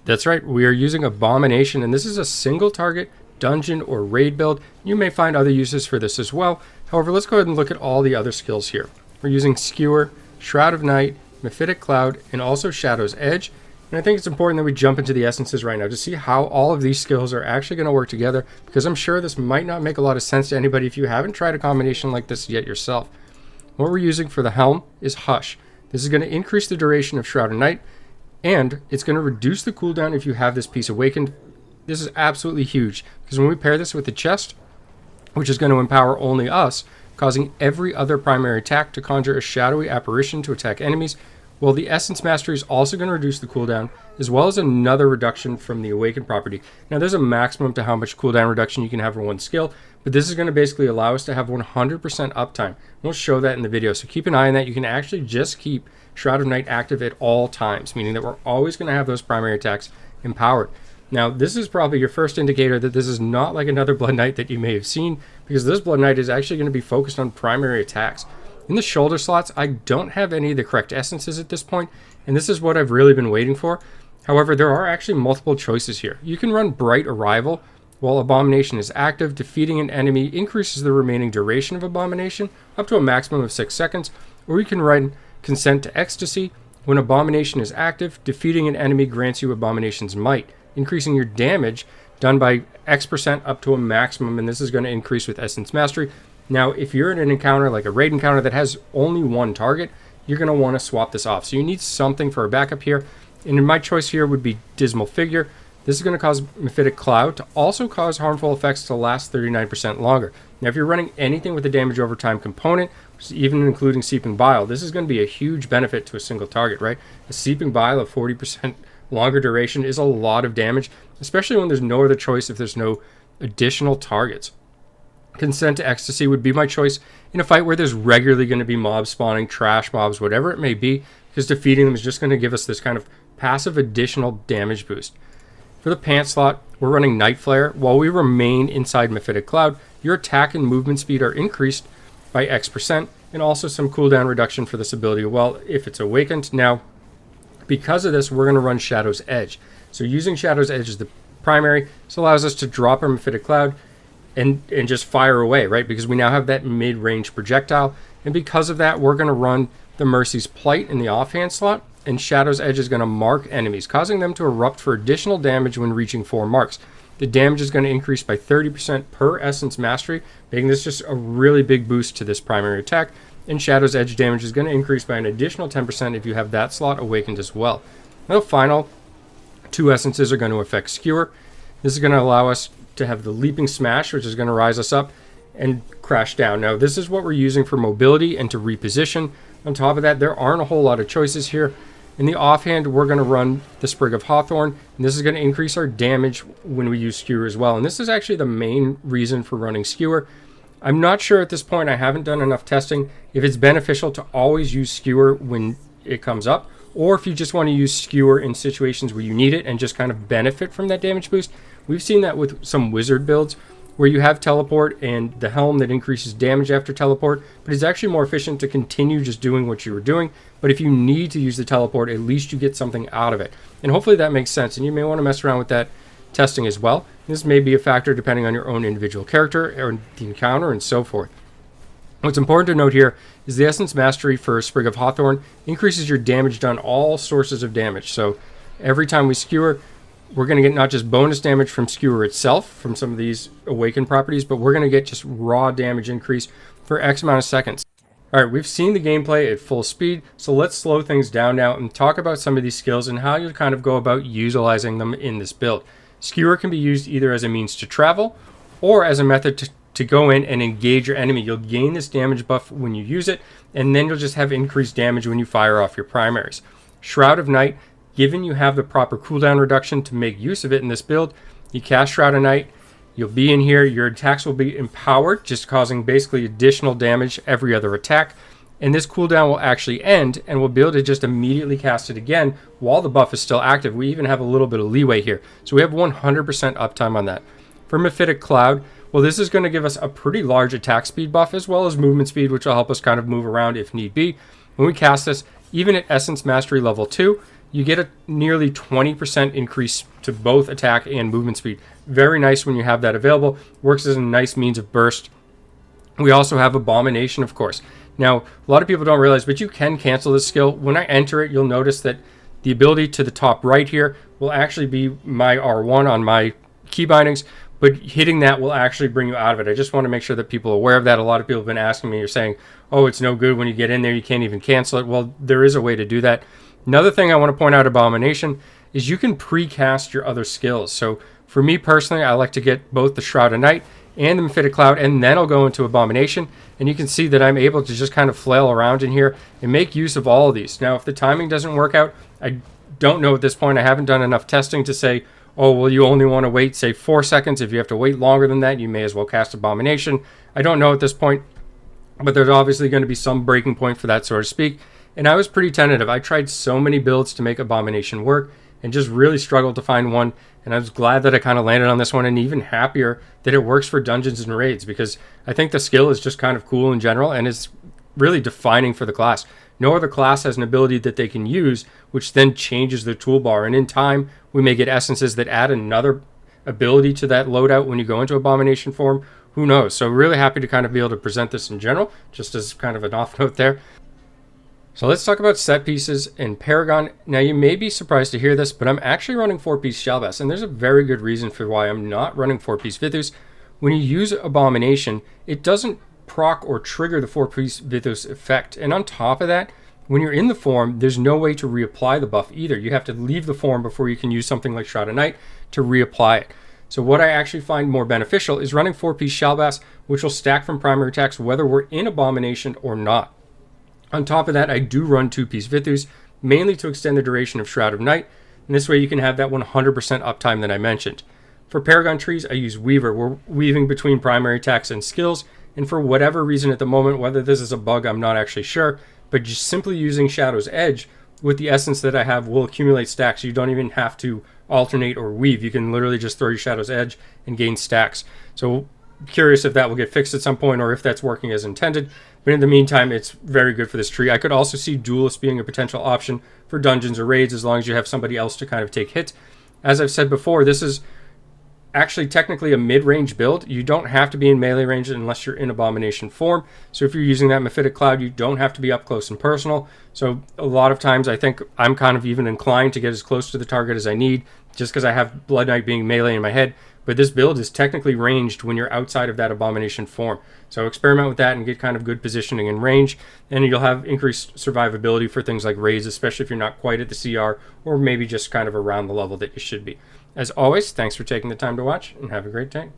That's right, we are using Abomination, and this is a single target dungeon or raid build. You may find other uses for this as well. However, let's go ahead and look at all the other skills here. We're using Skewer, Shroud of Night, Mephitic Cloud, and also Shadow's Edge. And I think it's important that we jump into the essences right now to see how all of these skills are actually going to work together, because I'm sure this might not make a lot of sense to anybody if you haven't tried a combination like this yet yourself. What we're using for the Helm is Hush. This is going to increase the duration of Shroud of Night, and it's going to reduce the cooldown if you have this piece awakened. This is absolutely huge, because when we pair this with the chest, which is going to empower only us, causing every other primary attack to conjure a shadowy apparition to attack enemies, well, the Essence Mastery is also going to reduce the cooldown, as well as another reduction from the Awakened property. Now, there's a maximum to how much cooldown reduction you can have for one skill, but this is going to basically allow us to have 100% uptime. We'll show that in the video, so keep an eye on that. You can actually just keep Shroud of Night active at all times, meaning that we're always going to have those primary attacks empowered. Now, this is probably your first indicator that this is not like another Blood Knight that you may have seen, because this Blood Knight is actually going to be focused on primary attacks. In the shoulder slots, I don't have any of the correct essences at this point, and this is what I've really been waiting for. However, there are actually multiple choices here. You can run Bright Arrival while Abomination is active. Defeating an enemy increases the remaining duration of Abomination up to a maximum of 6 seconds, or you can run Consent to Ecstasy. When Abomination is active, defeating an enemy grants you Abomination's Might, increasing your damage done by X% up to a maximum, and this is going to increase with Essence Mastery. Now, if you're in an encounter like a raid encounter that has only one target, you're going to want to swap this off. So you need something for a backup here, and my choice here would be Dismal Figure. This is going to cause Mephitic Cloud to also cause harmful effects to last 39% longer. Now, if you're running anything with a damage over time component, even including Seeping Bile, this is going to be a huge benefit to a single target, right? A Seeping Bile of 40% longer duration is a lot of damage, especially when there's no other choice if there's no additional targets. Consent to Ecstasy would be my choice in a fight where there's regularly going to be mobs spawning, trash mobs, whatever it may be, because defeating them is just going to give us this kind of passive additional damage boost. For the Pants slot, we're running Night Flare. While we remain inside Mephitic Cloud, your attack and movement speed are increased by X%, and also some cooldown reduction for this ability, well, if it's awakened. Now, because of this, we're going to run Shadow's Edge. So using Shadow's Edge as the primary, this allows us to drop our Mephitic Cloud and just fire away, right? Because we now have that mid-range projectile. And because of that, we're going to run the Mercy's Plight in the offhand slot, and Shadow's Edge is going to mark enemies, causing them to erupt for additional damage when reaching 4 marks. The damage is going to increase by 30% per Essence Mastery, making this just a really big boost to this primary attack. And Shadow's Edge damage is going to increase by an additional 10% if you have that slot awakened as well. Now, the final 2 essences are going to affect Skewer. This is going to allow us to have the Leaping Smash, which is going to rise us up and crash down. Now, this is what we're using for mobility and to reposition. On top of that, there aren't a whole lot of choices here. In the offhand, we're going to run the Sprig of Hawthorn, and this is going to increase our damage when we use Skewer as well. And this is actually the main reason for running Skewer. I'm not sure at this point, I haven't done enough testing, if it's beneficial to always use Skewer when it comes up, or if you just want to use Skewer in situations where you need it and just kind of benefit from that damage boost. We've seen that with some wizard builds where you have teleport and the Helm that increases damage after teleport, but it's actually more efficient to continue just doing what you were doing. But if you need to use the teleport, at least you get something out of it. And hopefully that makes sense, and you may want to mess around with that testing as well. This may be a factor depending on your own individual character or the encounter and so forth. What's important to note here is the Essence Mastery for Sprig of Hawthorn increases your damage done all sources of damage. So every time we Skewer, we're going to get not just bonus damage from Skewer itself, from some of these awakened properties, but we're going to get just raw damage increase for X amount of seconds. Alright, we've seen the gameplay at full speed, so let's slow things down now and talk about some of these skills and how you'll kind of go about utilizing them in this build. Skewer can be used either as a means to travel or as a method to go in and engage your enemy. You'll gain this damage buff when you use it, and then you'll just have increased damage when you fire off your primaries. Shroud of Night, given you have the proper cooldown reduction to make use of it in this build, you cast Shroud of Night, you'll be in here, your attacks will be empowered, just causing basically additional damage every other attack, and this cooldown will actually end, and we'll be able to just immediately cast it again while the buff is still active. We even have a little bit of leeway here, so we have 100% uptime on that. For Mephitic Cloud, well, this is going to give us a pretty large attack speed buff as well as movement speed, which will help us kind of move around if need be. When we cast this, even at Essence Mastery level 2, you get a nearly 20% increase to both attack and movement speed. Very nice when you have that available. Works as a nice means of burst. We also have Abomination, of course. Now, a lot of people don't realize, but you can cancel this skill. When I enter it, you'll notice that the ability to the top right here will actually be my R1 on my key bindings, but hitting that will actually bring you out of it. I just want to make sure that people are aware of that. A lot of people have been asking me, you're saying, oh, it's no good when you get in there, you can't even cancel it. Well, there is a way to do that. Another thing I want to point out Abomination is you can precast your other skills. So for me personally, I like to get both the Shroud of Night and the Mephitic Cloud, and then I'll go into Abomination, and you can see that I'm able to just kind of flail around in here and make use of all of these. Now, if the timing doesn't work out, I don't know at this point. I haven't done enough testing to say, oh, well, you only want to wait, say, 4 seconds. If you have to wait longer than that, you may as well cast Abomination. I don't know at this point, but there's obviously going to be some breaking point for that, so to speak. And I was pretty tentative. I tried so many builds to make Abomination work and just really struggled to find one. And I was glad that I kind of landed on this one, and even happier that it works for dungeons and raids, because I think the skill is just kind of cool in general and is really defining for the class. No other class has an ability that they can use, which then changes their toolbar. And in time, we may get essences that add another ability to that loadout when you go into Abomination form. Who knows? So really happy to kind of be able to present this in general, just as kind of an off note there. So let's talk about set pieces in Paragon. Now, you may be surprised to hear this, but I'm actually running 4-piece Shalbas, and there's a very good reason for why I'm not running 4-piece Vithus. When you use Abomination, it doesn't proc or trigger the 4-piece Vithus effect. And on top of that, when you're in the form, there's no way to reapply the buff either. You have to leave the form before you can use something like Shroud of Night to reapply it. So what I actually find more beneficial is running 4-piece Shalbas, which will stack from primary attacks whether we're in Abomination or not. On top of that, I do run 2-piece Vithus, mainly to extend the duration of Shroud of Night, and this way you can have that 100% uptime that I mentioned. For Paragon trees, I use Weaver. We're weaving between primary attacks and skills, and for whatever reason at the moment, whether this is a bug, I'm not actually sure, but just simply using Shadow's Edge with the essence that I have will accumulate stacks. You don't even have to alternate or weave. You can literally just throw your Shadow's Edge and gain stacks. So curious if that will get fixed at some point or if that's working as intended. But in the meantime, it's very good for this tree. I could also see Duelist being a potential option for dungeons or raids as long as you have somebody else to kind of take hits. As I've said before, this is actually technically a mid-range build. You don't have to be in melee range unless you're in Abomination form. So if you're using that Mephitic Cloud, you don't have to be up close and personal. So a lot of times I think I'm kind of even inclined to get as close to the target as I need, just because I have Blood Knight being melee in my head. But this build is technically ranged when you're outside of that Abomination form. So experiment with that and get kind of good positioning and range, and you'll have increased survivability for things like raids, especially if you're not quite at the CR or maybe just kind of around the level that you should be. As always, thanks for taking the time to watch, and have a great day.